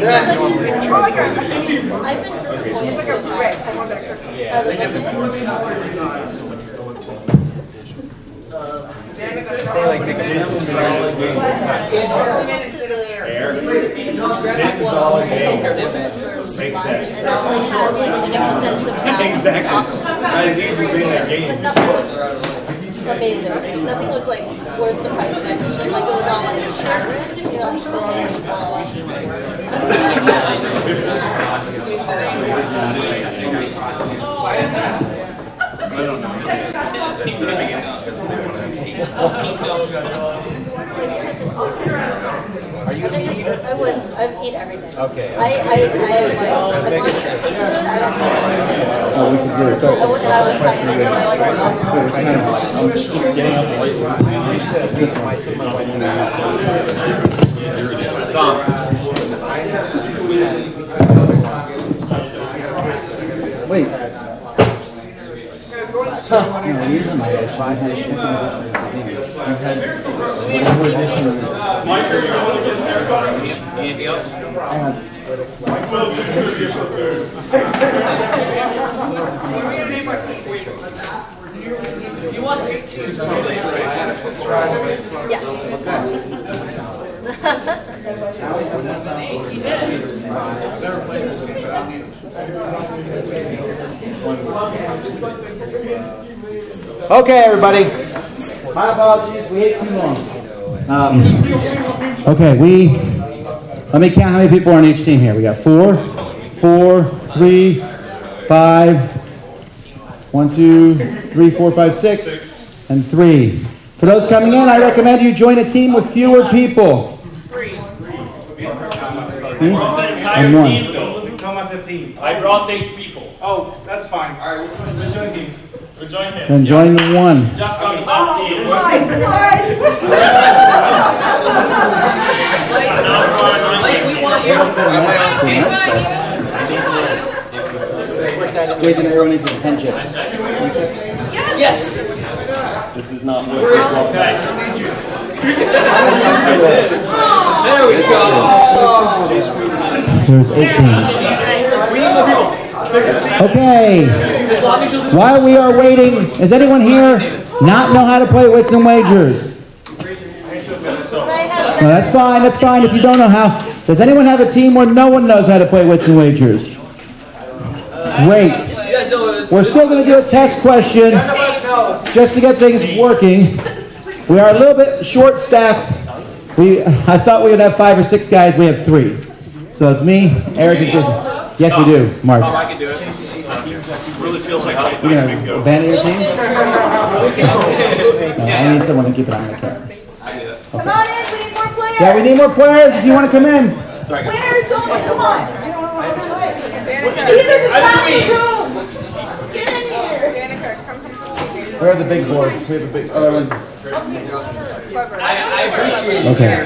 I've been disappointed so far. Amazing. Nothing was like worth the price of admission. Like it was all like average. You're like, I've eaten everything. Okay. I am like, as long as it tastes good, I don't care. Oh, we can do it. And I would try it. I'm just getting up late. Wait. No, using my head. I had a second anything else? You want 8 teams? Yes. Okay, everybody. My apologies. We ate too long. Okay, let me count how many people are on each team here. We got 4, 3, 5, 1, 2, 3, 4, 5, 6, and 3. For those coming in, I recommend you join a team with fewer people. 3. And 1. Come as a team. I brought 8 people. Oh, that's fine. All right, we'll join him. We'll join him. Then join the 1. Just got the last team. We want you. Jason, everyone needs attention. Yes. This is not working. Okay. There we go. There's 8 teams. Okay. While we are waiting, does anyone here not know how to play Wits and Wagers? No, that's fine. That's fine if you don't know how. Does anyone have a team where no one knows how to play Wits and Wagers? Great. We're still going to do a test question just to get things working. We are a little bit short-staffed. I thought we would have 5 or 6 guys. We have 3. So it's me, Eric, and Jason. Yes, we do, Mark. I can do it. Really feels like You're going to abandon your team? No, I need someone to keep it on the camera. Come on in, we need more players. Yeah, we need more players if you want to come in. Players only, come on. Either the side of the room. Get in here. Danica, come. Where are the big boards? We have a big. I appreciate it. Okay.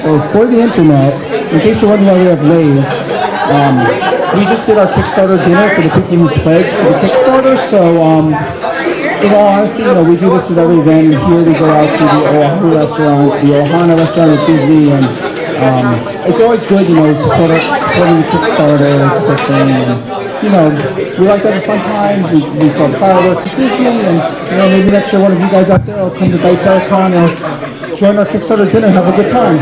So for the internet, in case you're wondering why we have Lays, we just did our Kickstarter dinner for the people who pledged for the Kickstarter. So, in all honesty, we do this at every event. Here we go out to the Ohana restaurant, at TV, and it's always good, supporting the Kickstarter, and, we like to have a fun time. We saw fireworks at Disney, and maybe next year one of you guys out there will come to Vasel and join our Kickstarter dinner and have a good time.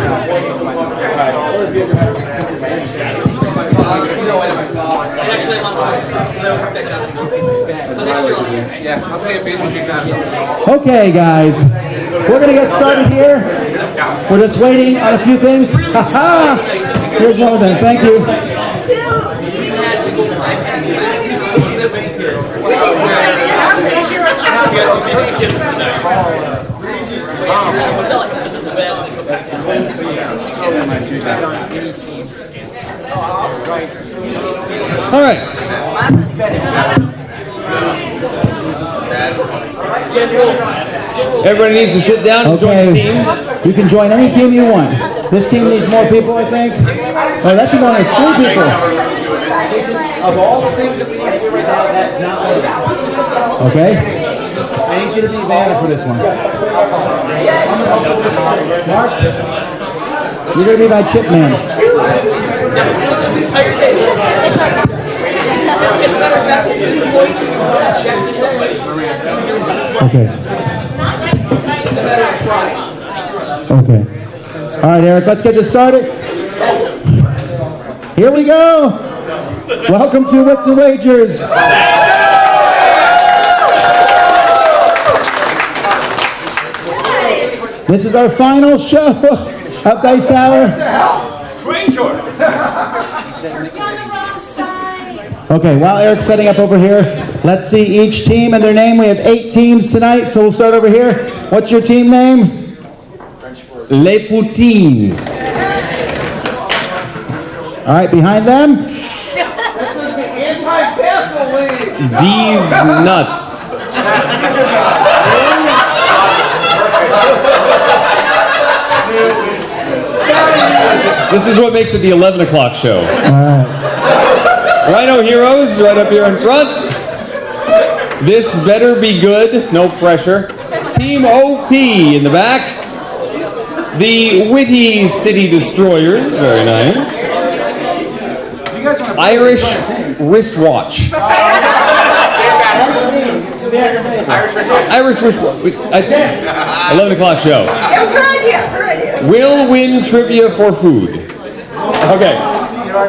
Okay, guys, we're going to get started here. We're just waiting on a few things. Here's one of them. Thank you. All right. Everybody needs to sit down and join the team. You can join any team you want. This team needs more people, I think. Oh, that team only has 3 people. Of all the things that we can do right now, that's not one of them. Okay. I need you to be Vanna for this one. Mark, you're going to be my chip man. Entire table. As a matter of fact, at this point, check somebody. Okay. It's a matter of pride. Okay. All right, Eric, let's get this started. Here we go. Welcome to Wits and Wagers. This is our final show of Dice Hour. Okay, while Eric's setting up over here, let's see each team and their name. We have 8 teams tonight, so we'll start over here. What's your team name? Les Poutines. All right, behind them? These nuts. This is what makes it the 11 o'clock show. Rhino Heroes, right up here in front. This better be good, no pressure. Team OP in the back. The Witty City Destroyers, very nice. Irish wristwatch. Irish wristwatch. 11 o'clock show. That was her idea. Will win trivia for food. Okay.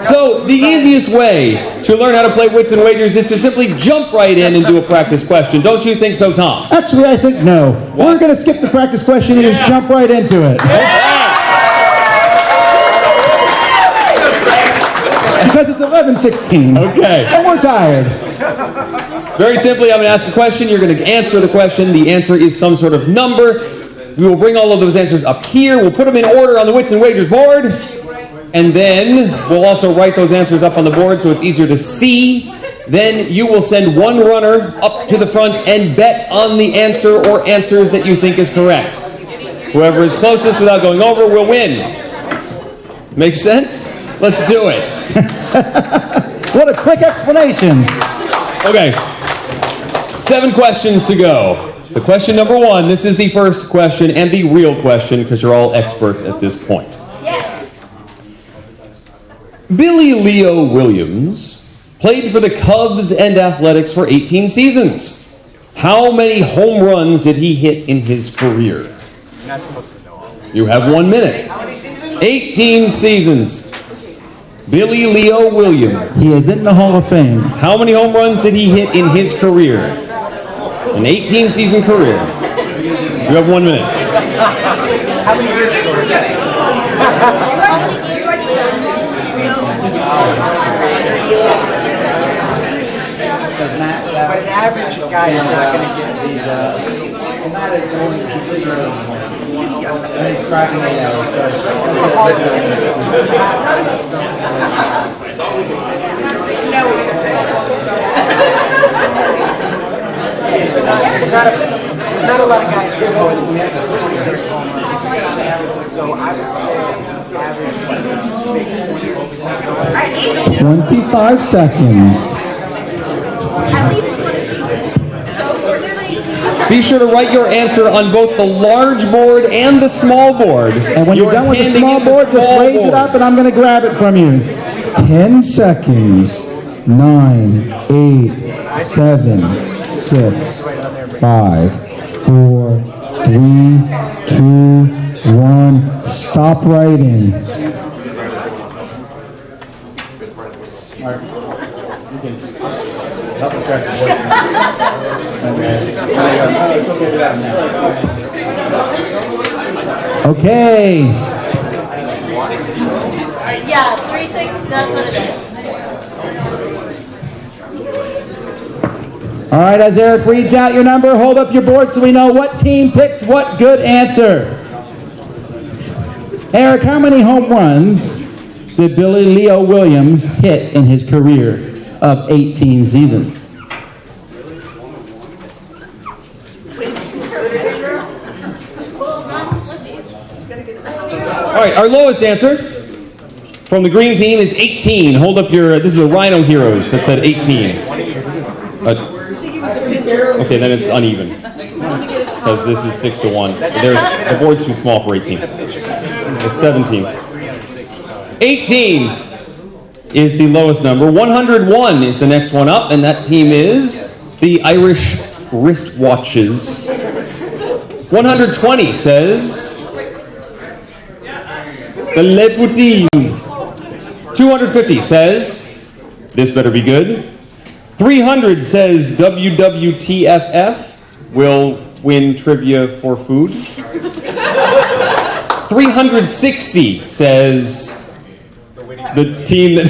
So the easiest way to learn how to play Wits and Wagers is to simply jump right in and do a practice question. Don't you think so, Tom? Actually, I think no. We're going to skip the practice question and just jump right into it. Because it's 11:16. Okay. And we're tired. Very simply, I'm going to ask the question. You're going to answer the question. The answer is some sort of number. We will bring all of those answers up here. We'll put them in order on the Wits and Wagers board. And then we'll also write those answers up on the board so it's easier to see. Then you will send one runner up to the front and bet on the answer or answers that you think is correct. Whoever is closest without going over will win. Make sense? Let's do it. What a quick explanation. Okay. 7 questions to go. The question number 1, this is the first question and the real question because you're all experts at this point. Yes. Billy Leo Williams played for the Cubs and Athletics for 18 seasons. How many home runs did he hit in his career? You have 1 minute. 18 seasons. Billy Leo Williams. He is in the Hall of Fame. How many home runs did he hit in his career? An 18-season career. You have 1 minute. How many years ago was that? But an average guy is not going to get these, and that is going to There's not a lot of guys here more than we have. So I would say average 25 seconds. At least one a season. So we're doing 18. Be sure to write your answer on both the large board and the small board. And when you're done with the small board, just raise it up and I'm going to grab it from you. 10 seconds. 9, 8, 7, 6, 5, 4, 3, 2, 1. Stop writing. Okay. Yeah, 3, 6, that's what it is. All right, as Eric reads out your number, hold up your board so we know what team picked what good answer. Eric, how many home runs did Billy Leo Williams hit in his career of 18 seasons? All right, our lowest answer from the green team is 18. Hold up your, this is a Rhino Heroes that said 18. Okay, then it's uneven. Because this is 6-1. The board's too small for 18. It's 17. 18 is the lowest number. 101 is the next one up, and that team is the Irish Wristwatches. 120 says the Leputines. 250 says this better be good. 300 says WWTFF will win trivia for food. 360 says the team that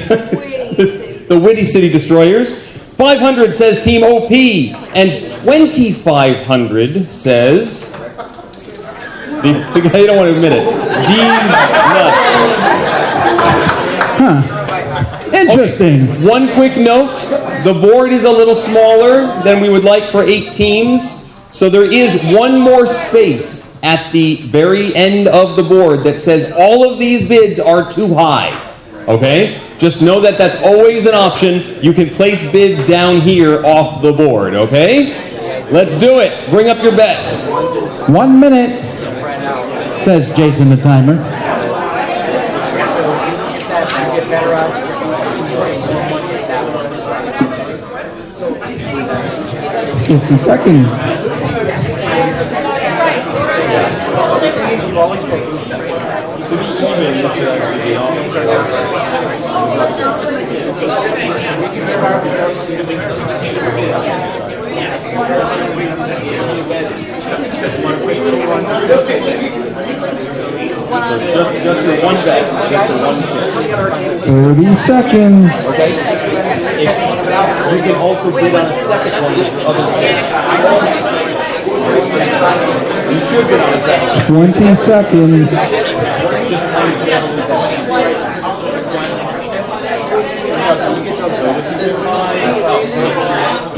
the Witty City Destroyers. 500 says Team OP, and 2,500 says they don't want to admit it. These nuts. Huh. Interesting. Okay, one quick note. The board is a little smaller than we would like for 8 teams. So there is one more space at the very end of the board that says all of these bids are too high. Okay? Just know that that's always an option. You can place bids down here off the board. Okay? Let's do it. Bring up your bets. 1 minute, says Jason the timer. 50 seconds. Just for one bet. Just for one bet. 30 seconds. Okay? You can also bid on a second one. You should bid on a second. 20 seconds.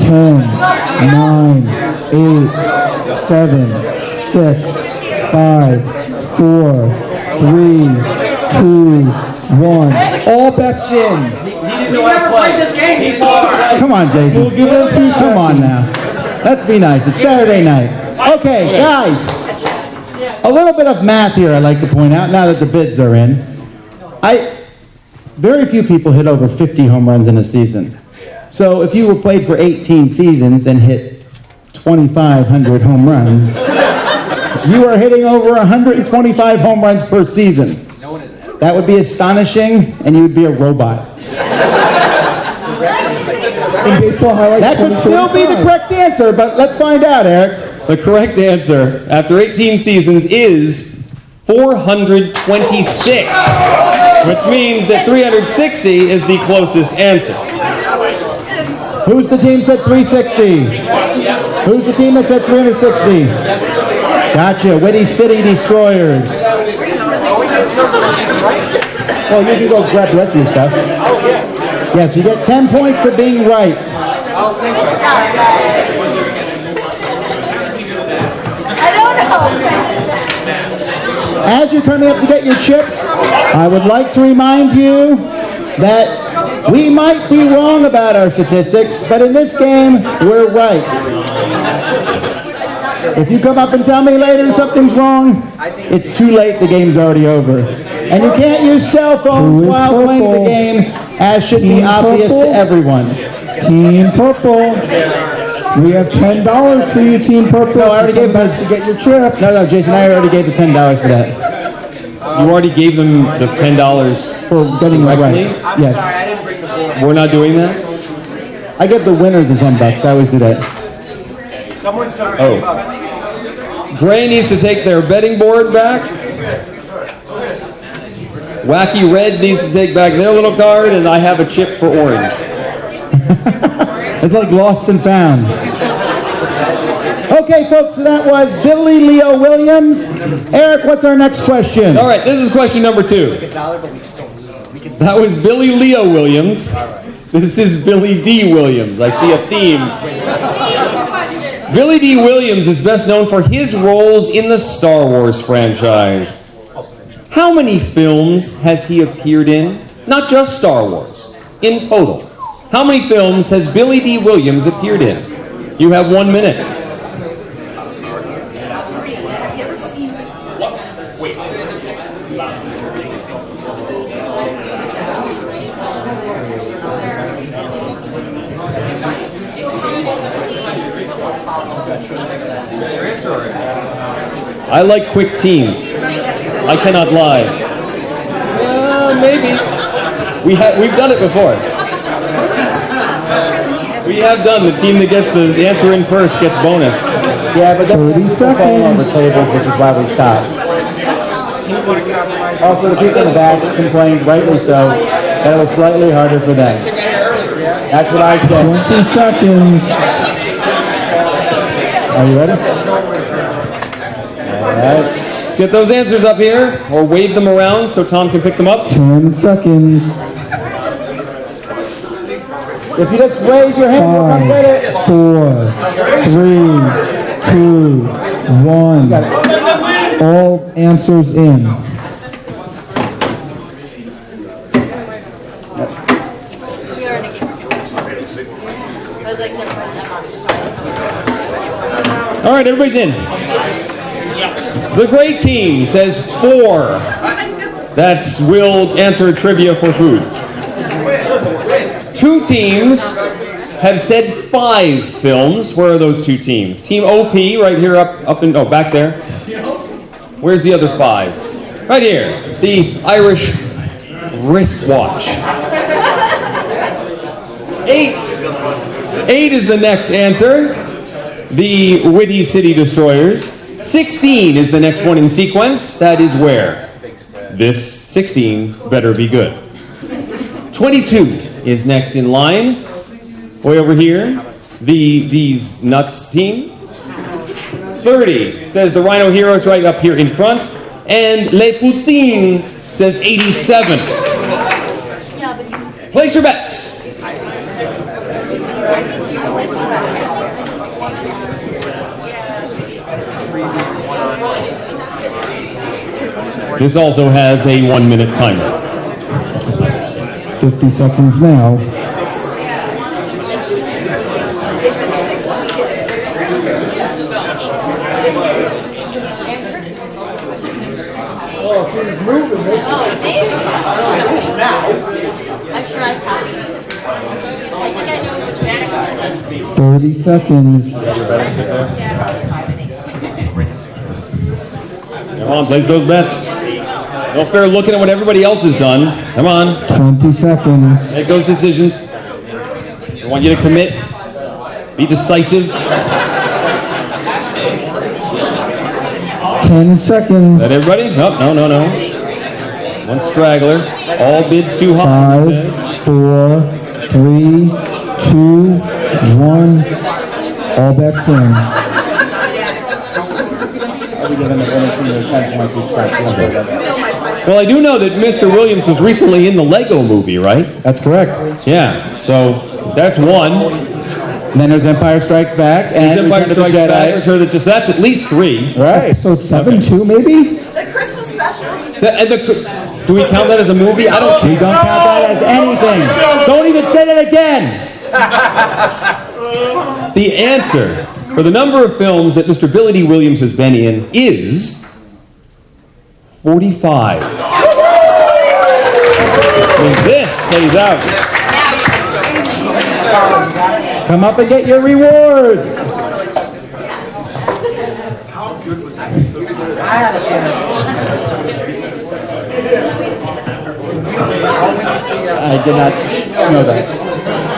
10, 9, 8, 7, 6, 5, 4, 3, 2, 1. All bets in. We never played this game before. Come on, Jason. Come on now. Let's be nice. It's Saturday night. Okay, guys. A little bit of math here I'd like to point out now that the bids are in. Very few people hit over 50 home runs in a season. So if you were played for 18 seasons and hit 2,500 home runs, you are hitting over 125 home runs per season. That would be astonishing, and you would be a robot. That could still be the correct answer, but let's find out, Eric. The correct answer after 18 seasons is 426, which means that 360 is the closest answer. Who's the team said 360? Who's the team that said 360? Gotcha, Witty City Destroyers. Well, you can go grab the rest of your stuff. Yes, you get 10 points for being right. I don't know. As you're coming up to get your chips, I would like to remind you that we might be wrong about our statistics, but in this game, we're right. If you come up and tell me later something's wrong, it's too late, the game's already over. And you can't use cell phones while playing the game, as should be obvious to everyone. Team Purple. We have $10 for you, Team Purple. No, I already gave them to get your chip. No, Jason, I already gave the $10 for that. You already gave them the $10 For getting it right. Yes. We're not doing that? I give the winner the $10. I always do that. Someone took Oh. Gray needs to take their betting board back. Wacky Red needs to take back their little card, and I have a chip for Orange. It's like lost and found. Okay, folks, so that was Billy Leo Williams. Eric, what's our next question? All right, this is question number 2. That was Billy Leo Williams. This is Billy D. Williams. I see a theme. Billy D. Williams is best known for his roles in the Star Wars franchise. How many films has he appeared in? Not just Star Wars. In total. How many films has Billy D. Williams appeared in? You have 1 minute. Have you ever seen I like quick teams. I cannot lie. Maybe. We've done it before. We have done. The team that gets the answer in first gets bonus. Yeah, but that's the phone number tables, which is why we stopped. Also, the people in the back complained, rightly so, that it was slightly harder for them. That's what I said. 20 seconds. Are you ready? All right. Let's get those answers up here, or wave them around so Tom can pick them up. 10 seconds. If you just raise your hand, we'll come get it. 4, 3, 2, 1. All answers in. We are in a game. I was like, never mind, I'm not surprised. All right, everybody's in. The gray team says 4. That's will answer trivia for food. 2 teams have said 5 films. Where are those 2 teams? Team OP right here back there. Where's the other 5? Right here. The Irish wristwatch. 8 is the next answer. The Witty City Destroyers. 16 is the next one in sequence. That is where? This 16 better be good. 22 is next in line. Way over here. These Nuts team. 30 says the Rhino Heroes right up here in front. And Les Poutines says 87. Place your bets. This also has a 1-minute timer. 50 seconds now. Oh, she's moving this. I'm sure I passed it. I think I know which one. 30 seconds. Come on, place those bets. No fair looking at what everybody else has done. Come on. 20 seconds. Make those decisions. I want you to commit. Be decisive. 10 seconds. Is that everybody? No. One straggler. All bids too high. 5, 4, 3, 2, 1. All bets in. Well, I do know that Mr. Williams was recently in the Lego movie, right? That's correct. Yeah, so that's 1. And then there's Empire Strikes Back and Empire Strikes Jedi. Back. So that's at least 3. Right. Episode 7 too, maybe? The Christmas special. Do we count that as a movie? I don't. We don't count that as anything. Don't even say that again. The answer for the number of films that Mr. Billy D. Williams has been in is 45. And this pays out. Come up and get your rewards. I did not know that.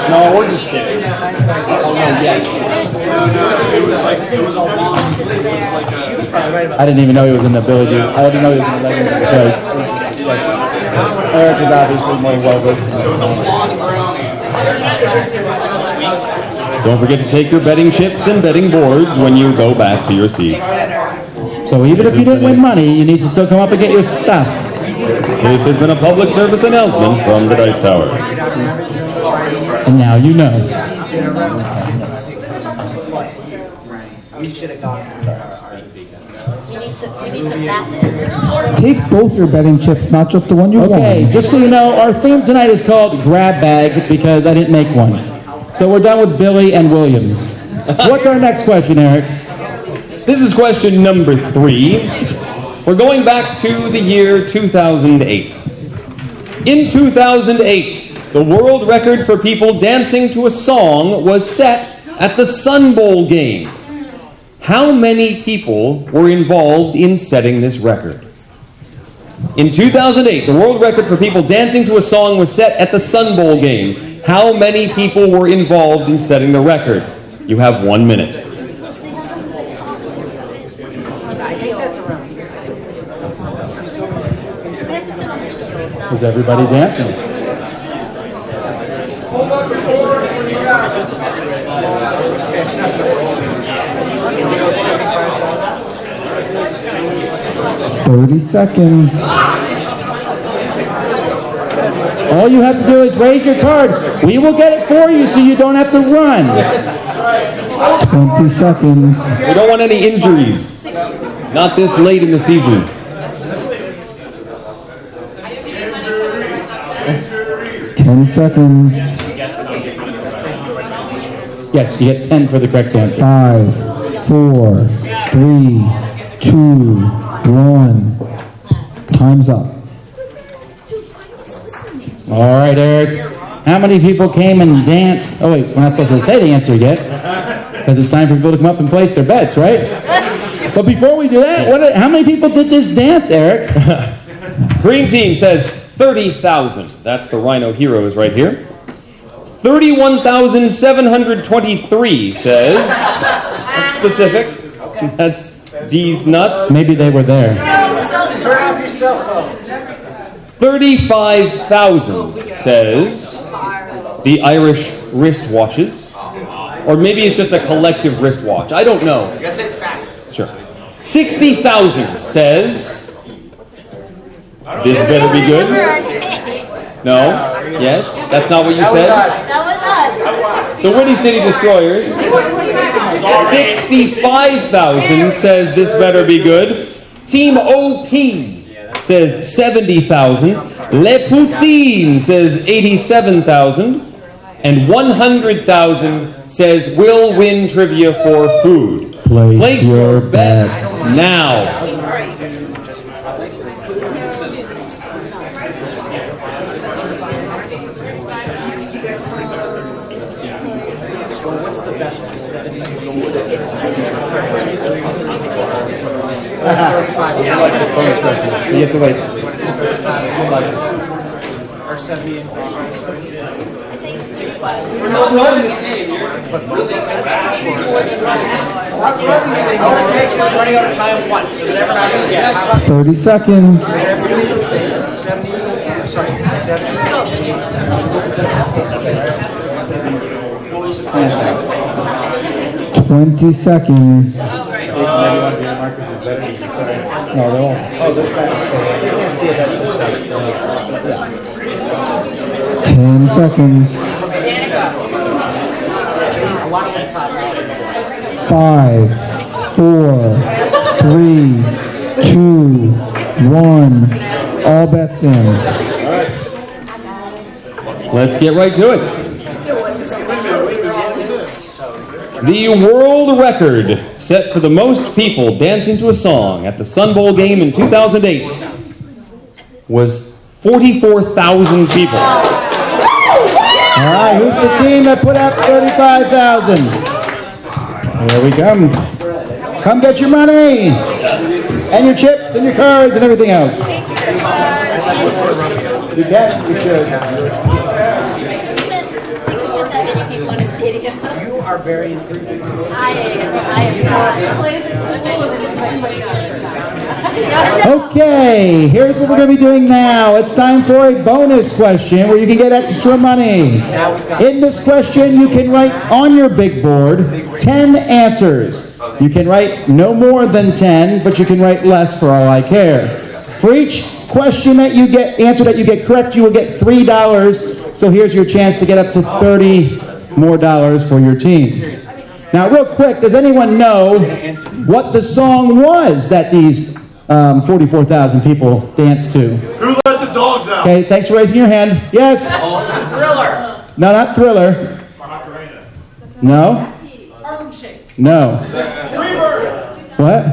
No, we're just kidding. Oh, no, yes. I didn't even know he was in the ability. I didn't know he was in the Lego because Eric is obviously more well versed. Don't forget to take your betting chips and betting boards when you go back to your seats. So even if you didn't win money, you need to still come up and get your stuff. This has been a public service announcement from the Dice Tower. And now you know. We should have gone. We need to bat it. Take both your betting chips, not just the one you won. Okay, just so you know, our theme tonight is called Grab Bag because I didn't make one. So we're done with Billy and Williams. What's our next question, Eric? This is question number 3. We're going back to the year 2008. In 2008, the world record for people dancing to a song was set at the Sun Bowl game. How many people were involved in setting this record? In 2008, the world record for people dancing to a song was set at the Sun Bowl game. How many people were involved in setting the record? You have 1 minute. Is everybody dancing? "30 seconds. All you have to do is raise your card. We will get it for you so you don't have to run. 20 seconds. We don't want any injuries. Not this late in the season. 10 seconds. Yes, you get 10 for the correct answer. 5, 4, 3, 2, 1. Time's up. All right, Eric. How many people came and danced? Oh, wait, we're not supposed to say the answer yet. Because it's time for people to come up and place their bets, right? But before we do that, how many people did this dance, Eric? Green team says 30,000. That's the Rhino Heroes right here. 31,723 says. That's specific. That's D's nuts. Maybe they were there. Turn off your cell phone. 35,000 says the Irish wristwatches. Or maybe it's just a collective wristwatch. I don't know. I guess it's fast. Sure. 60,000 says this better be good. No? Yes? That's not what you said? That was us. The Windy City Destroyers. 65,000 says this better be good. Team OP says 70,000. Le Poutine says 87,000. And 100,000 says we'll win trivia for food. Place your bets now. What's the best one? 70? You have to wait. Or 70 and We're not running this game. running out of time once, so never happen again. How about 30 seconds. 70? Sorry, 20 seconds. No, they're all. 10 seconds. 5, 4, 3, 2, 1. All bets in. Let's get right to it. The world record set for the most people dancing to a song at the Sun Bowl game in 2008 was 44,000 people. All right, who's the team that put up 35,000? Here we come. Come get your money. And your chips and your cards and everything else. You can. You should. You could fit that many people in a stadium. you are very intriguing. I am not. Okay, here's what we're going to be doing now. It's time for a bonus question where you can get extra money. In this question, you can write on your big board 10 answers. You can write no more than 10, but you can write less for all I care. For each question that you get, answer that you get correct, you will get $3. So here's your chance to get up to $30 more for your team. Now, real quick, does anyone know what the song was that these 44,000 people danced to? Who let the dogs out? Okay, thanks for raising your hand. Yes? Thriller. No, not Thriller. No? No. What?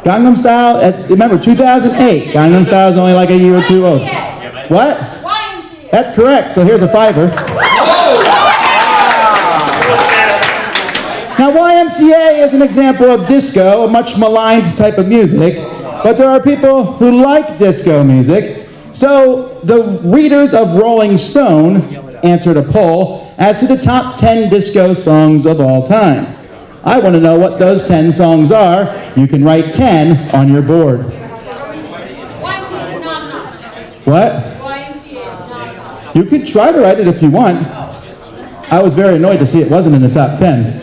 Gangnam Style? Remember, 2008. Gangnam Style is only like a year or two old. What? That's correct. So here's a $5. Now, YMCA is an example of disco, a much maligned type of music, but there are people who like disco music. So the readers of Rolling Stone answered a poll as to the top 10 disco songs of all time. I want to know what those 10 songs are. You can write 10 on your board. What? You can try to write it if you want. I was very annoyed to see it wasn't in the top 10.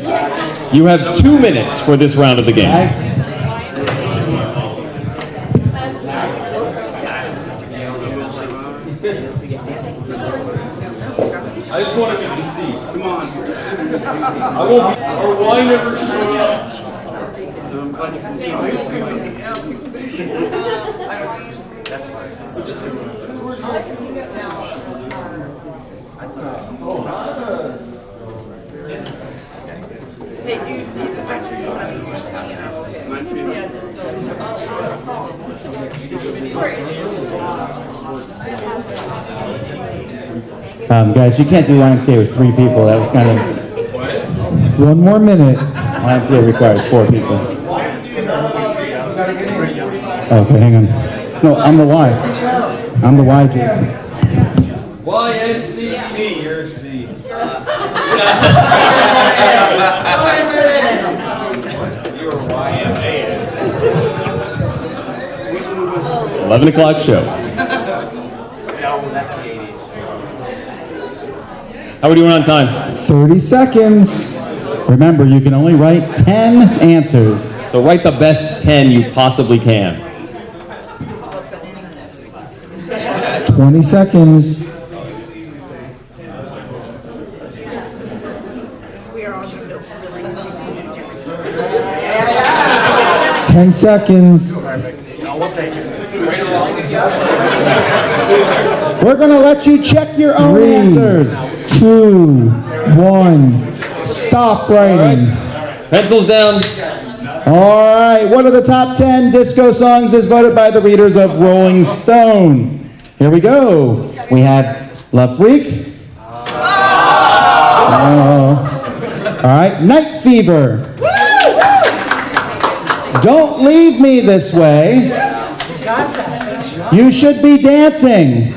You have 2 minutes for this round of the game. I just want to get the seat. Come on. I won't be. Our wine never showed up. That's fine. They do the Guys, you can't do YMCA with 3 people. That was kind of... 1 more minute. YMCA requires 4 people. Okay, hang on. No, I'm the Y. I'm the Y, Jason. YMCC, you're a C. 11 o'clock show. No, that's the 80s. How are we doing on time? 30 seconds. Remember, you can only write 10 answers. So write the best 10 you possibly can. 20 seconds. We are all just really stupid. 10 seconds. No, we'll take it. We're going to let you check your own answers. 2, 1. Stop writing. Pencils down. All right. What are the top 10 disco songs as voted by the readers of Rolling Stone? Here we go. We have Love Freak. All right. Night Fever. Don't Leave Me This Way. You Should Be Dancing.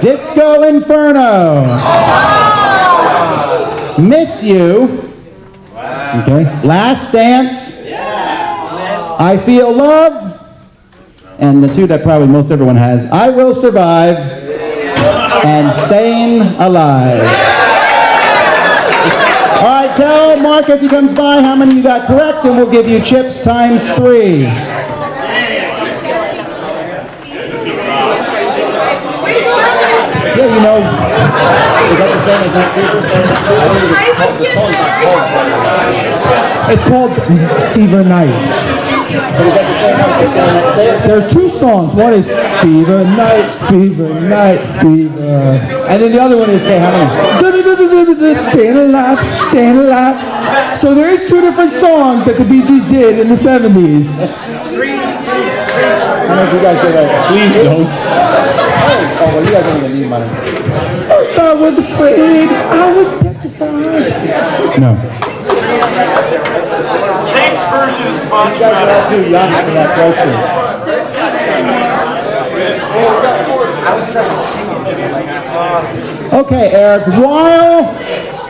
Disco Inferno. Miss You. Okay. Last Dance. I Feel Love. And the 2 that probably most everyone has, I Will Survive and Staying Alive. All right, tell Mark as he comes by how many you got correct, and we'll give you chips times 3. Yeah, you know, is that the same as Night Fever? It's called Fever Night. There's 2 songs. One is Fever Night, Fever Night, Fever. And then the other one is, okay, how many? Staying Alive, Staying Alive. So there is 2 different songs that the Bee Gees did in the 70s. How much you guys get right? Please don't. Oh, well, you guys don't even need money. First I was afraid, I was petrified. No. Kate's version is much You guys are all better. too young for that question. Okay, Eric, while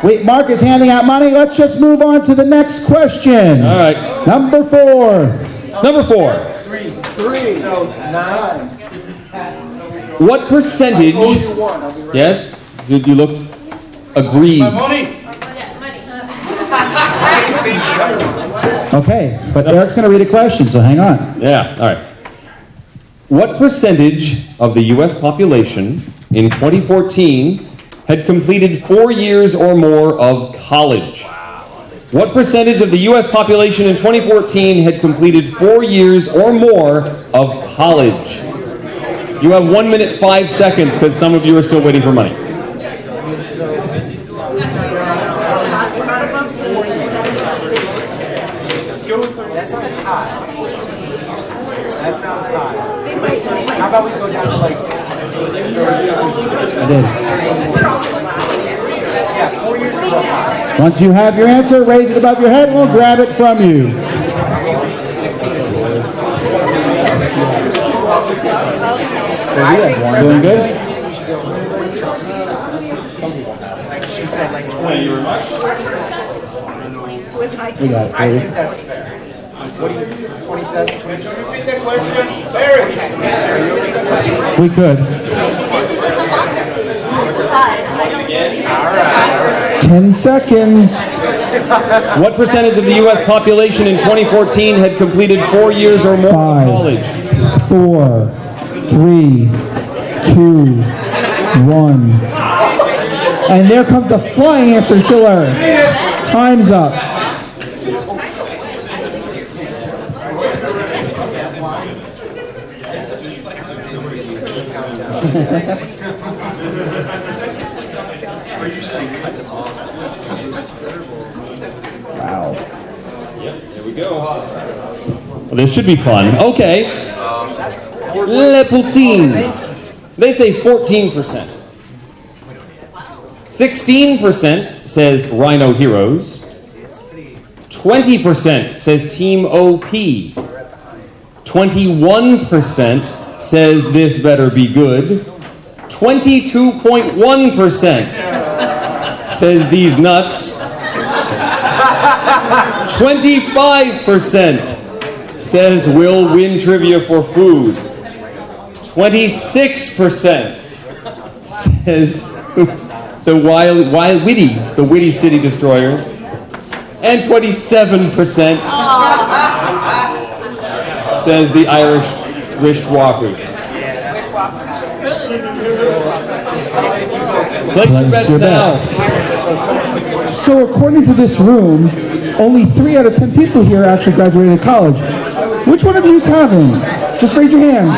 Wait, Mark is handing out money. Let's just move on to the next question. All right. Number 4. Number 4. 3. So 9. What percentage? Yes? Did you look? Agreed. Okay, but Eric's going to read a question, so hang on. Yeah, all right. What percentage of the U.S. population in 2014 had completed 4 years or more of college? What percentage of the U.S. population in 2014 had completed 4 years or more of college? You have 1 minute 5 seconds because some of you are still waiting for money. That sounds high. That sounds high. How about we go down to like... I did. Yeah, 4 years ago. Once you have your answer, raise it above your head and we'll grab it from you. Doing good? She said like 20. We got it, I baby. think that's fair. What do you, 27, 26? We could. This is a democracy. I don't believe 10 seconds. What percentage of the U.S. population in 2014 had completed 4 years or more 5, of college? 4, 3, 2, 1. And there comes the flying answer, Schiller. Time's up. Wow. There we go. Well, this should be fun. Okay. Le poutine. They say 14%. 16% says Rhino Heroes. 20% says Team OP. 21% says This Better Be Good. 22.1% says These Nuts. 25% says We'll Win Trivia for Food. 26% says the Witty City Destroyers. And 27% says the Irish Wishwalkers. Place your bets now. So according to this room, only 3 out of 10 people here actually graduated college. Which one of you is having? Just raise your hand.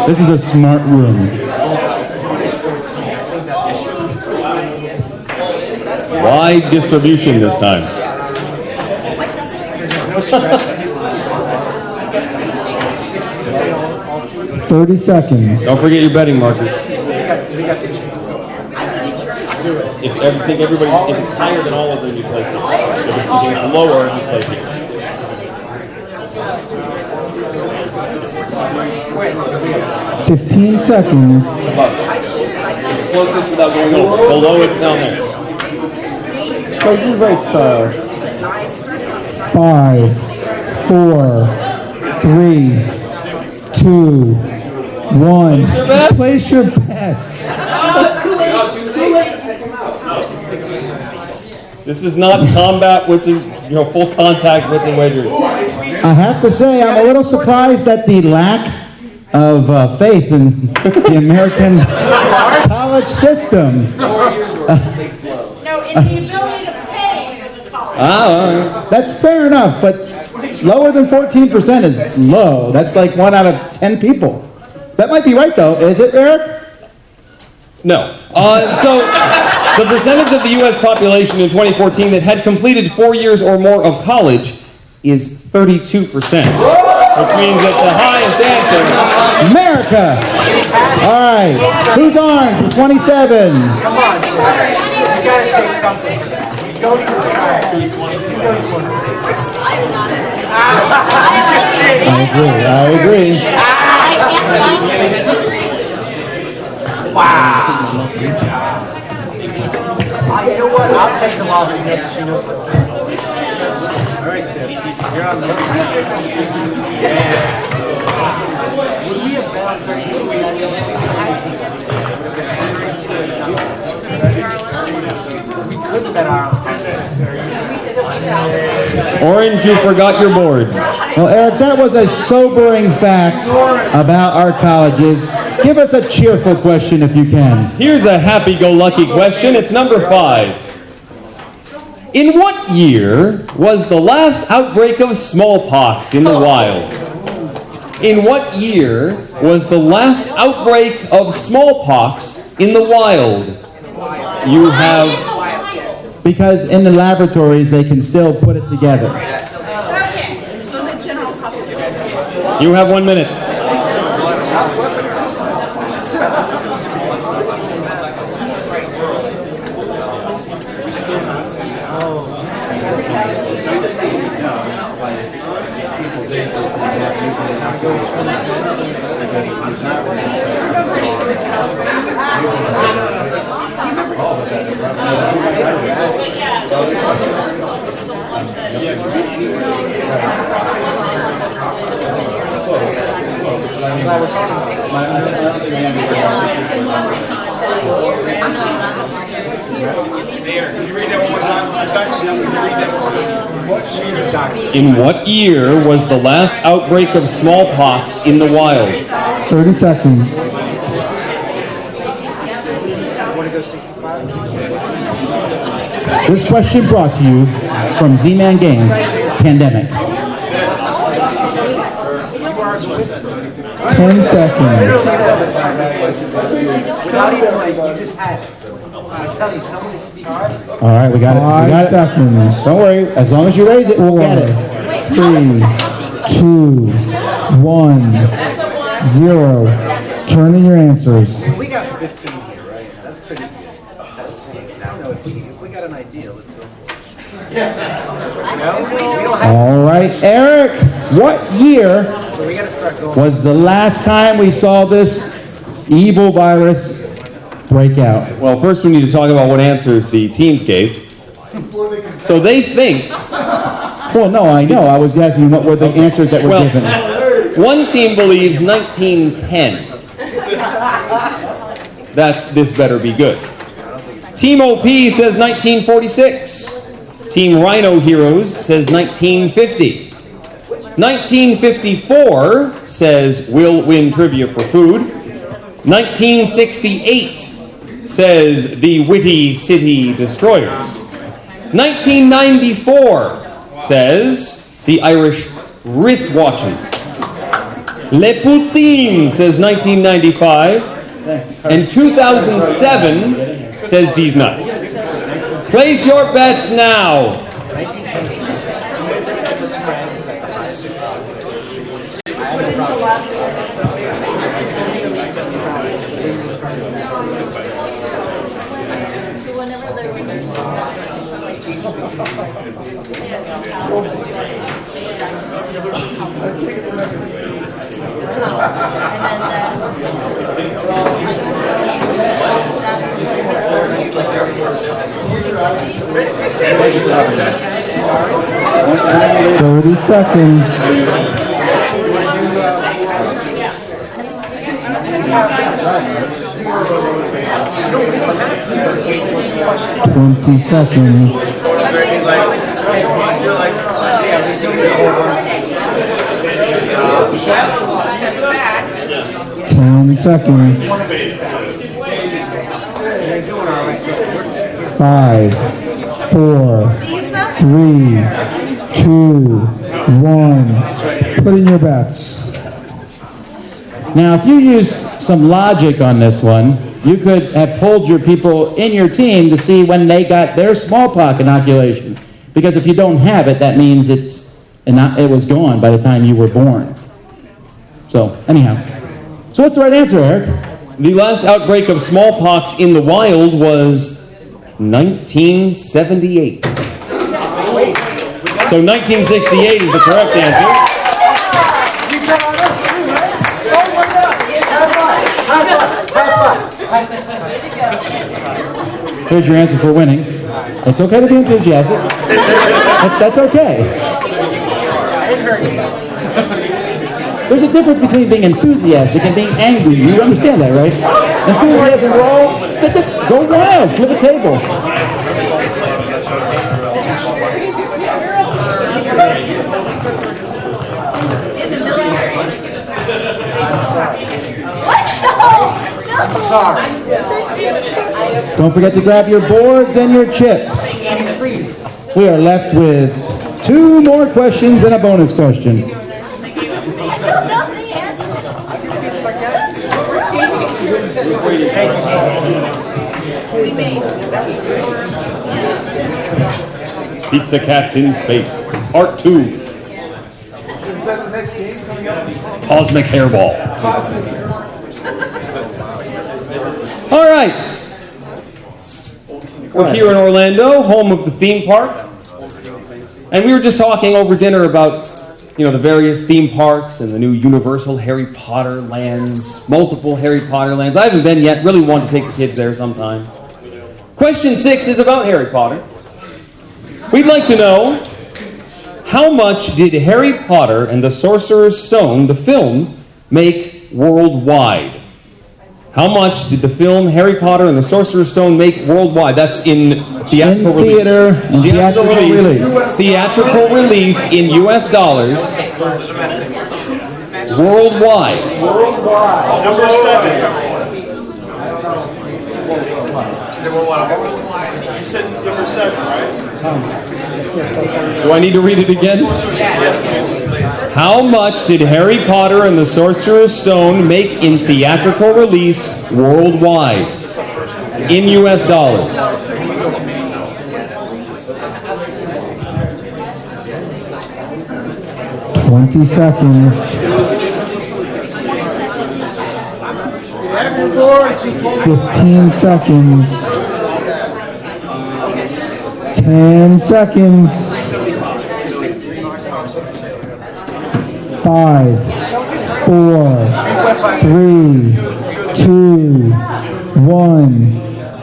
This is a smart room. Wide distribution this time. 30 seconds. Don't forget your betting markers. If it's higher than all of them, you place it. If it's lower, you place it. 15 seconds. Closest without going over. Below it's down there. So you right style. 5, 4, 3, 2, 1. Place your bets. This is not combat with full contact Wits and Wagers. I have to say, I'm a little surprised at the lack of faith in the American college system. No, in the ability to pay for the college. That's fair enough, but lower than 14% is low. That's like 1 out of 10 people. That might be right, though. Is it, Eric? No. So the percentage of the U.S. population in 2014 that had completed 4 years or more of college is 32%, which means that the highest answer... America! All right. Who's on for 27? Come on, you gotta take something for that. You go to the track. You go to 26. I agree. I can't find it. Wow. You know what? I'll take the loss and make she knows what's there. All right, Tim. You're on the Yeah. Would we have bet on 32 without you? We couldn't bet Ireland. Orange, you forgot your board. Well, Eric, that was a sobering fact about our colleges. Give us a cheerful question if you can. Here's a happy-go-lucky question. It's number 5. In what year was the last outbreak of smallpox in the wild? In what year was the last outbreak of smallpox in the wild? You have... Because in the laboratories, they can still put it together. You have 1 minute. In what year was the last outbreak of smallpox in the wild? 30 seconds. This question brought to you from Z-Man Games, Pandemic. 10 seconds. Without even like, you just had it. I tell you, somebody speak. All right, we got it. 5 seconds. Don't worry. As long as you raise it, we'll get it. 3, 2, 1, 0. Turn in your answers. We got 15 here, right? That's pretty good. That's no, it's easy. If we got an idea, let's go. All right, Eric, what year So we got to start going. was the last time we saw this evil virus break out? Well, first we need to talk about what answers the teams gave. So they think... Well, no, I know. I was asking what were the answers that were given. One team believes 1910. This better be good. Team OP says 1946. Team Rhino Heroes says 1950. 1954 says we'll win trivia for food. 1968 says the Witty City Destroyers. 1994 says the Irish wristwatches. Le Poutine says 1995. And 2007 says these nuts. Place your bets now. And 30 seconds. 20 seconds. 10 seconds. 5, 4, 3, 2, 1. Put in your bets. Now, if you use some logic on this one, you could have polled your people in your team to see when they got their smallpox inoculation. Because if you don't have it, that means it was gone by the time you were born. So, anyhow. So what's the right answer, Eric? The last outbreak of smallpox in the wild was 1978. So 1968 is the correct answer. Here's your answer for winning. It's okay to be enthusiastic. That's okay. There's a difference between being enthusiastic and being angry. You understand that, right? Enthusiasm, go wild, flip a table. I'm sorry. Don't forget to grab your boards and your chips. We are left with 2 more questions and a bonus question. I don't know the answer. Thank you so much. Pizza Cats in Space, Part 2. Is that the next game coming up? Cosmic Hairball. All right. We're here in Orlando, home of the theme park. And we were just talking over dinner about, the various theme parks and the new Universal Harry Potter lands, multiple Harry Potter lands. I haven't been yet, really want to take the kids there sometime. Question 6 is about Harry Potter. We'd like to know, how much did Harry Potter and the Sorcerer's Stone, the film, make worldwide? How much did the film Harry Potter and the Sorcerer's Stone make worldwide? That's in theatrical release. Theatrical release in U.S. dollars. Worldwide. Number 7. You said number 7, right? Do I need to read it again? Yes, please. How much did Harry Potter and the Sorcerer's Stone make in theatrical release worldwide? In U.S. dollars. $20 seconds. 15 seconds. 10 seconds. 5, 4, 3, 2, 1.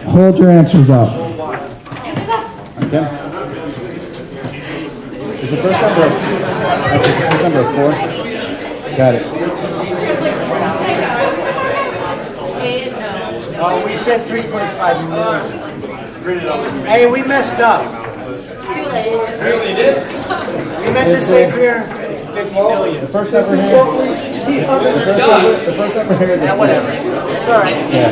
Hold your answers up. Okay. Is the first number 4? Got it. Oh, we said 3.5 million. Hey, we messed up. Too late. We meant to say 350 million. The first number here. The first number here. Yeah, whatever. It's all right. Yeah.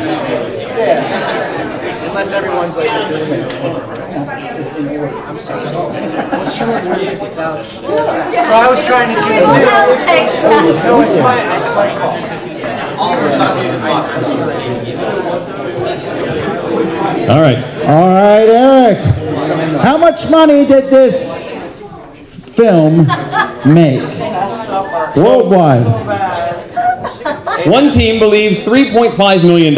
Unless everyone's like, I'm sorry. Well, she went 350,000. So I was trying to give you. No, it's my fault. All right. All right, Eric. How much money did this film make worldwide? One team believes $3.5 million.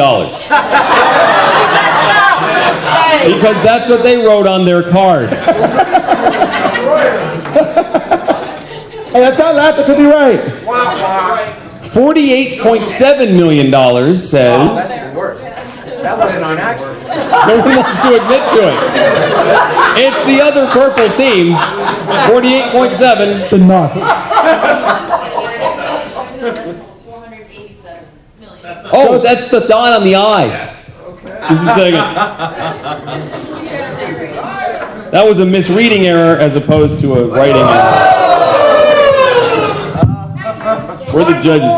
Because that's what they wrote on their card. Hey, that's not that. That could be right. $48.7 million says... That's even worse. That wasn't on accident. No one wants to admit to it. It's the other purple team. 48.7. The nuts. Oh, that's the dot on the I. Just a second. That was a misreading error as opposed to a writing error. We're the judges.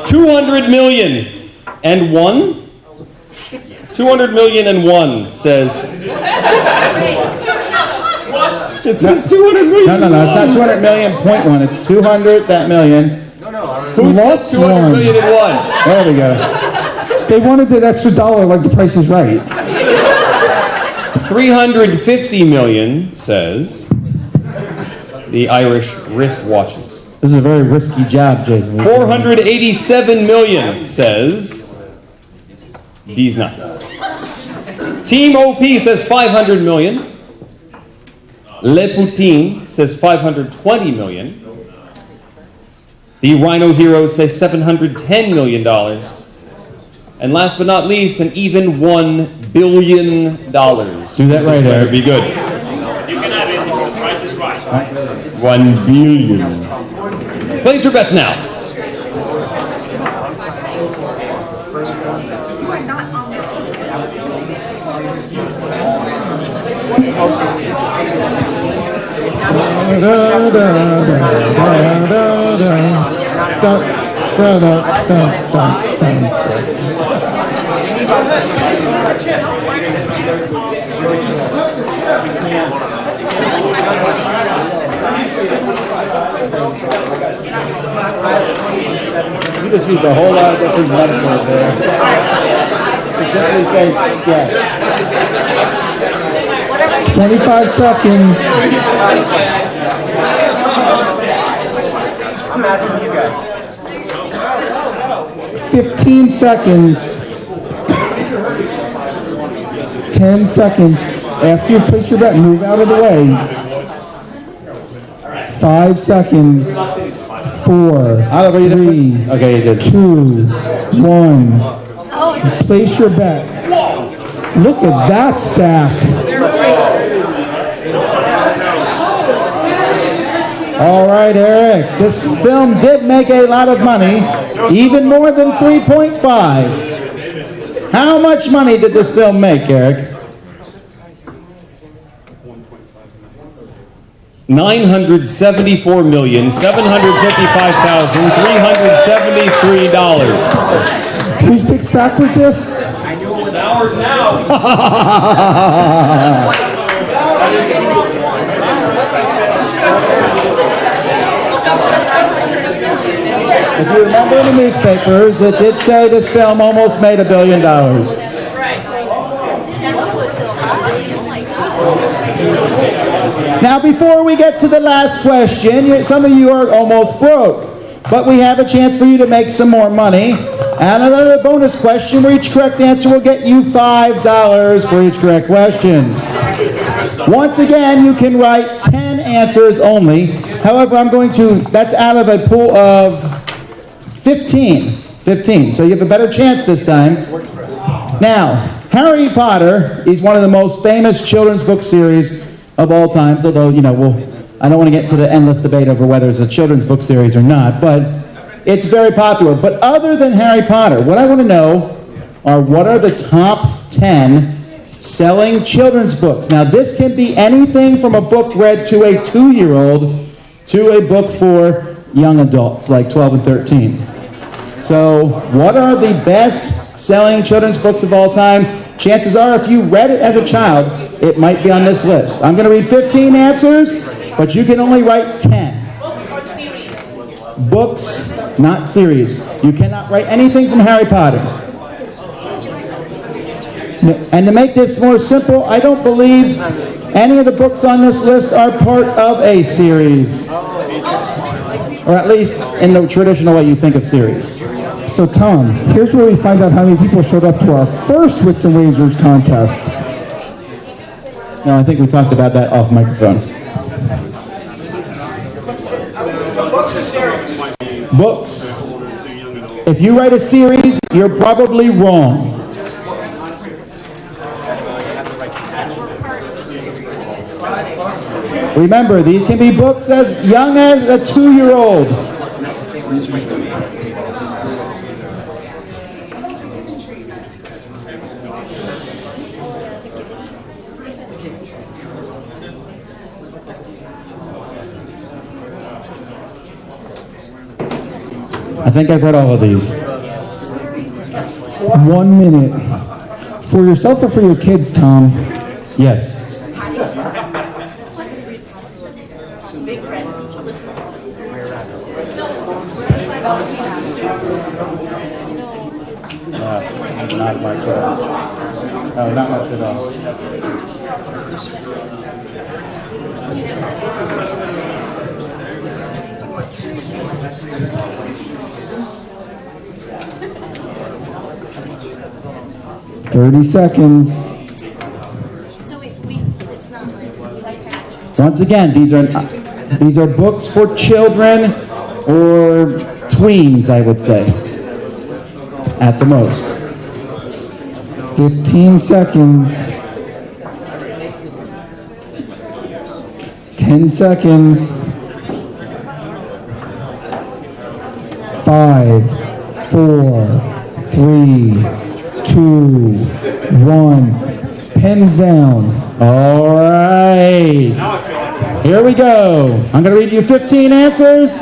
200 million and 1? 200 million and 1 says. It says 200 million. No. It's not 200 million, point 1. It's 200, that million. Who said 200 million and 1? There we go. They wanted that extra dollar like The Price is Right. 350 million says the Irish wristwatches. This is a very risky job, Jason. 487 million says D's nuts. Team OP says 500 million. Le Poutine says 520 million. The Rhino Heroes say $710 million. And last but not least, an even $1 billion. Do that right, Better Eric. be good. You can have it. The price is right. 1 billion. Place your bets now. You just used a whole lot of different metaphors there. Simply say, yeah. 25 seconds. I'm asking you guys. 15 seconds. 10 seconds. After you place your bet, move out of the way. 5 seconds. 4, 3, Okay, you did. 2, 1. Place your bet. Look at that stack. All right, Eric. This film did make a lot of money, even more than 3.5. How much money did this film make, Eric? $974,755,373. Whose big stack was this? It's ours now. If you remember in the newspapers, it did say this film almost made $1 billion. Now, before we get to the last question, some of you are almost broke, but we have a chance for you to make some more money. And another bonus question where each correct answer will get you $5 for each correct question. Once again, you can write 10 answers only. However, that's out of a pool of 15. So you have a better chance this time. Now, Harry Potter is one of the most famous children's book series of all time, although, I don't want to get into the endless debate over whether it's a children's book series or not, but it's very popular. But other than Harry Potter, what I want to know are what are the top 10 selling children's books. Now, this can be anything from a book read to a 2-year-old to a book for young adults, like 12 and 13. So, what are the best-selling children's books of all time? Chances are, if you read it as a child, it might be on this list. I'm going to read 15 answers, but you can only write 10. Books or series? Books, not series. You cannot write anything from Harry Potter. And to make this more simple, I don't believe any of the books on this list are part of a series. Or at least in the traditional way you think of series. So Tom, here's where we find out how many people showed up to our first Wits and Wagers contest. No, I think we talked about that off microphone. Books. If you write a series, you're probably wrong. Remember, these can be books as young as a 2-year-old. I think I've read all of these. 1 minute. For yourself or for your kids, Tom? Yes. Big red. Not much at all. No, not much at all. $30 seconds. So it's not like. Once again, these are books for children or tweens, I would say, at the most. 15 seconds. 10 seconds. 5, 4, 3, 2, 1. Pens down. All right. Here we go. I'm going to read you 15 answers.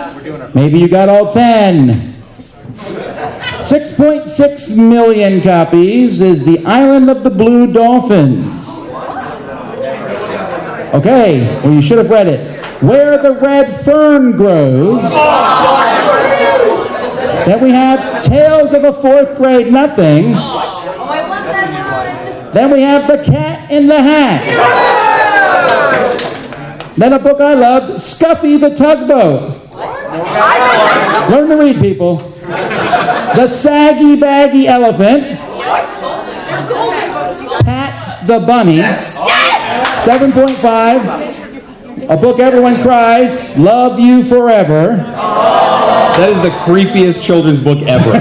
Maybe you got all 10. 6.6 million copies is the Island of the Blue Dolphins. Okay, well you should have read it. Where the Red Fern Grows. Then we have Tales of a Fourth Grade Nothing. Then we have The Cat in the Hat. Then a book I loved, Scuffy the Tugboat. Learn to read, people. The Saggy Baggy Elephant. Pat the Bunny. 7.5. A book everyone cries, Love You Forever. That is the creepiest children's book ever.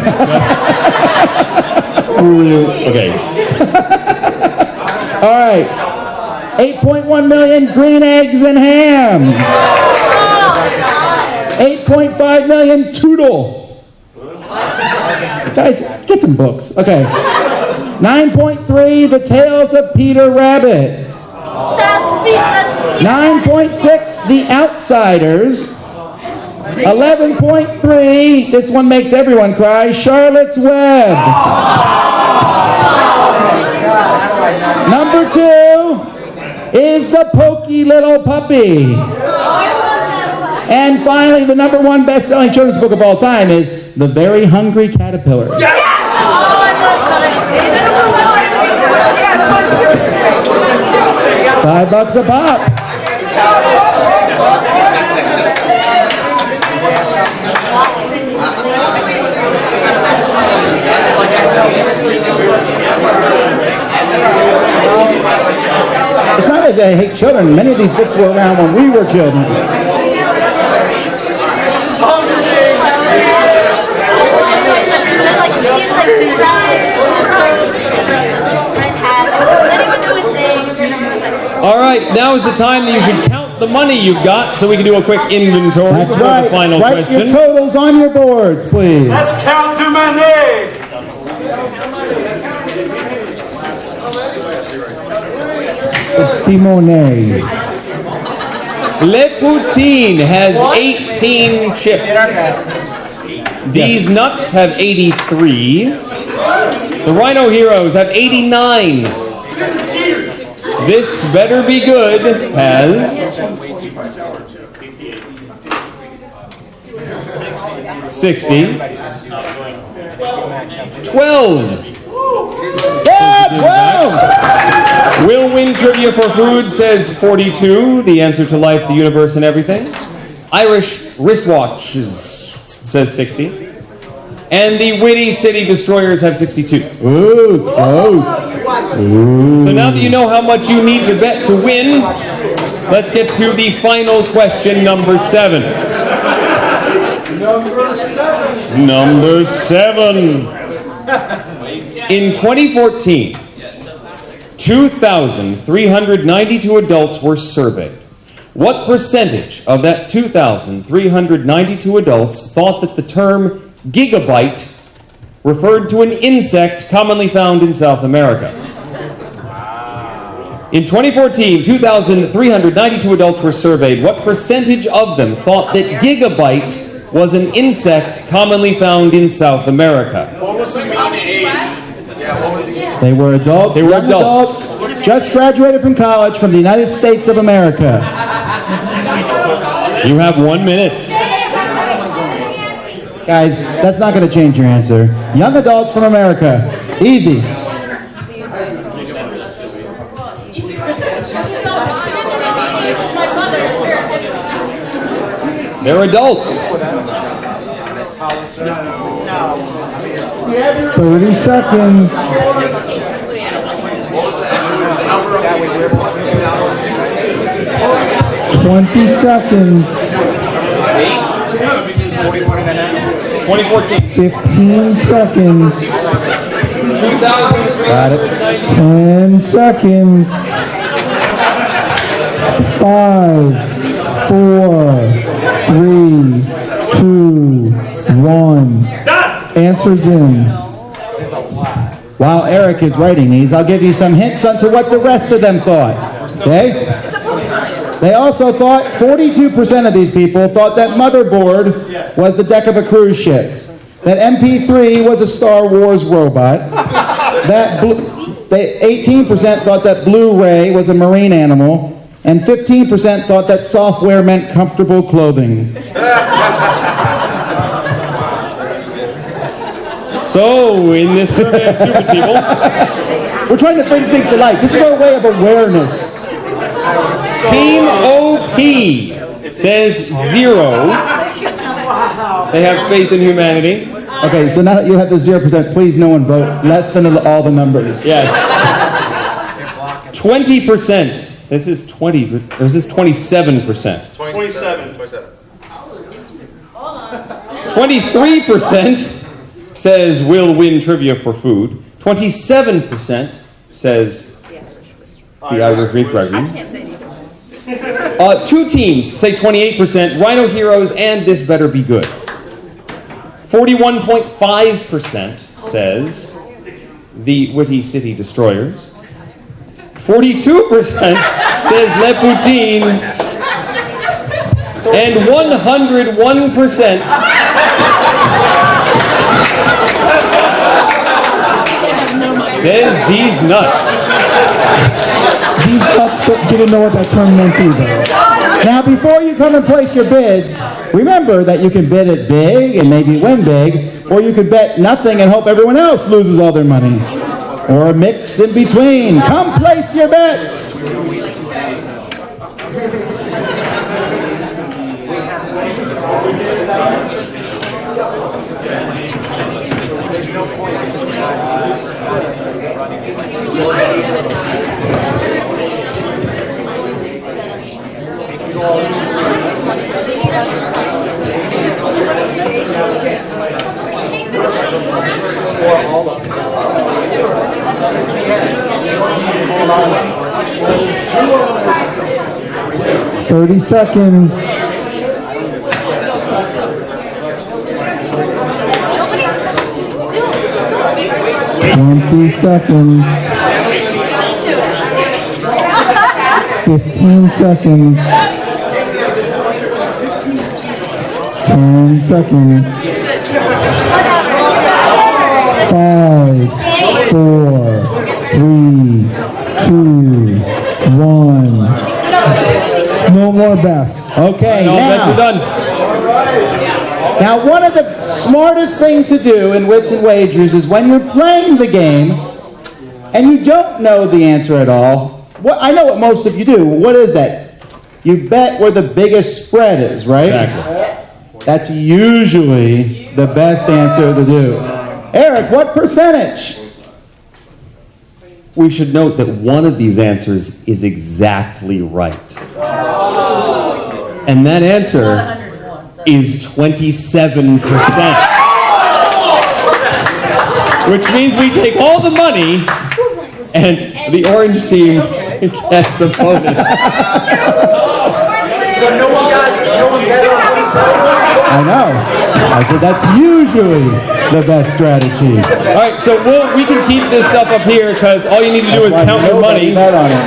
Okay. All right. 8.1 million green eggs and ham. 8.5 million Toodle. Guys, get some books. Okay. 9.3 The Tales of Peter Rabbit. 9.6 The Outsiders. 11.3, this one makes everyone cry, Charlotte's Web. Number 2 is The Pokey Little Puppy. And finally, the number 1 best-selling children's book of all time is The Very Hungry Caterpillar. $5 a pop. It's not that I hate children. Many of these books were around when we were children. This is Hunger Games. All right, now is the time that you should count the money you've got so we can do a quick inventory That's before right. the final Write question. your totals on your boards, please. Let's count to money. Simone. Le Poutine has 18 chips. These nuts have 83. The Rhino Heroes have 89. This Better Be Good has 60. 12. Yeah, 12! Will Win Trivia for Food says 42, the answer to life, the universe, and everything. Irish Wristwatches says 60. And the Witty City Destroyers have 62. Ooh, close. So now that you know how much you need to bet to win, let's get to the final question, number 7. Number 7. In 2014, 2,392 adults were surveyed. What percentage of that 2,392 adults thought that the term gigabyte referred to an insect commonly found in South America? In 2014, 2,392 adults were surveyed. What percentage of them thought that gigabyte was an insect commonly found in South America? What was the mean age? They were adults. They were young adults. just graduated from college from the United States of America. You have 1 minute. Guys, that's not going to change your answer. Young adults from America. Easy. They're adults. 30 seconds. 20 seconds. 2014. 15 seconds. 2,392 Got it. 10 seconds. 5, 4, 3, 2, 1. Answers in. While Eric is writing these, I'll give you some hints onto what the rest of them thought. Okay? They also thought, 42% of these people thought that motherboard was the deck of a cruise ship. That MP3 was a Star Wars robot. That 18% thought that Blu-ray was a marine animal. And 15% thought that software meant comfortable clothing. So, in this survey of stupid people, We're trying to bring things to light. This is our way of awareness. Team OP says 0. They have faith in humanity. Okay, so now that you have the 0%, please no one vote less than all the numbers. Yes. 20%. This is 20. This is 27%. 27. 23% says we'll win trivia for food. 27% says the Irish Reef Rugby. Can't say neither. Two teams say 28%, Rhino Heroes and This Better Be Good. 41.5% says the Witty City Destroyers. 42% says Le Poutine. And 101% says these nuts. These nuts didn't know what that term meant either. Now, before you come and place your bids, remember that you can bid it big and maybe win big, or you could bet nothing and hope everyone else loses all their money. Or a mix in between. Come place your bets. "30 seconds. 20 seconds. 15 seconds. 10 seconds. 5, 4, 3, 2, 1. No more bets. Okay, No, bets are done. Now, one of the smartest things to do in Wits and Wagers is when you're playing the game and you don't know the answer at all. I know what most of you do. What is that? You bet where the biggest spread is, right? Exactly. That's usually the best answer to do. Eric, what percentage? We should note that one of these answers is exactly right. And that answer is 27%. Which means we take all the money and the orange team gets the bonus. So no one bet on himself? I know. I said that's usually the best strategy. All right, so we can keep this stuff up here because all you need to do is count your money. Bet on it.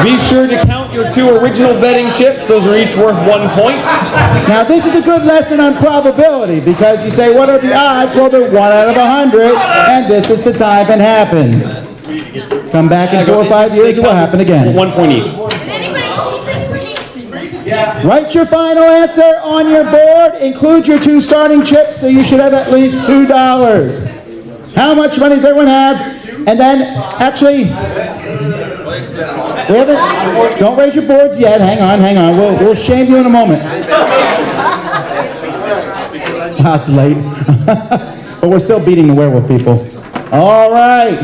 Be sure to count your 2 original betting chips. Those are each worth 1 point. Now, this is a good lesson on probability because you say, what are the odds? Well, they're 1 out of 100, and this is the time it happened. Come back in 4 or 5 years, it will happen again. 1 point each. Write your final answer on your board. Include your 2 starting chips, so you should have at least $2. How much money does everyone have? And then, actually, we haven't. Don't raise your boards yet. Hang on. We'll shame you in a moment. It's late. But we're still beating the werewolf people. All right.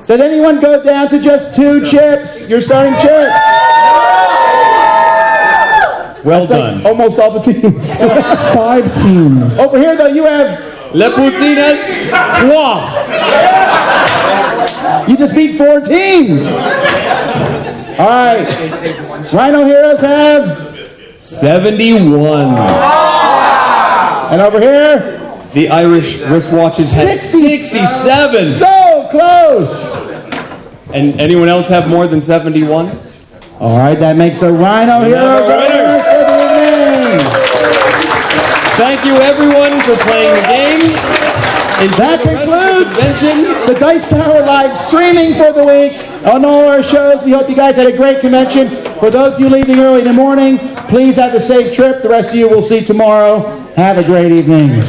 Did anyone go down to just 2 chips? Your starting chips. Well That's done. like almost all the teams. 5 teams. Over here, though, you have, Les Poutinas, 3. you just beat 4 teams. All right. Rhino Heroes have, 71. and over here, The Irish wristwatches had 67. So close. And anyone else have more than 71? All right, that makes the Rhino Heroes Another winner. winners for the evening. Thank you everyone for playing the game. That concludes Convention. the Dice Tower live streaming for the week on all our shows. We hope you guys had a great convention. For those of you leaving early in the morning, please have a safe trip. The rest of you we'll see tomorrow. Have a great evening.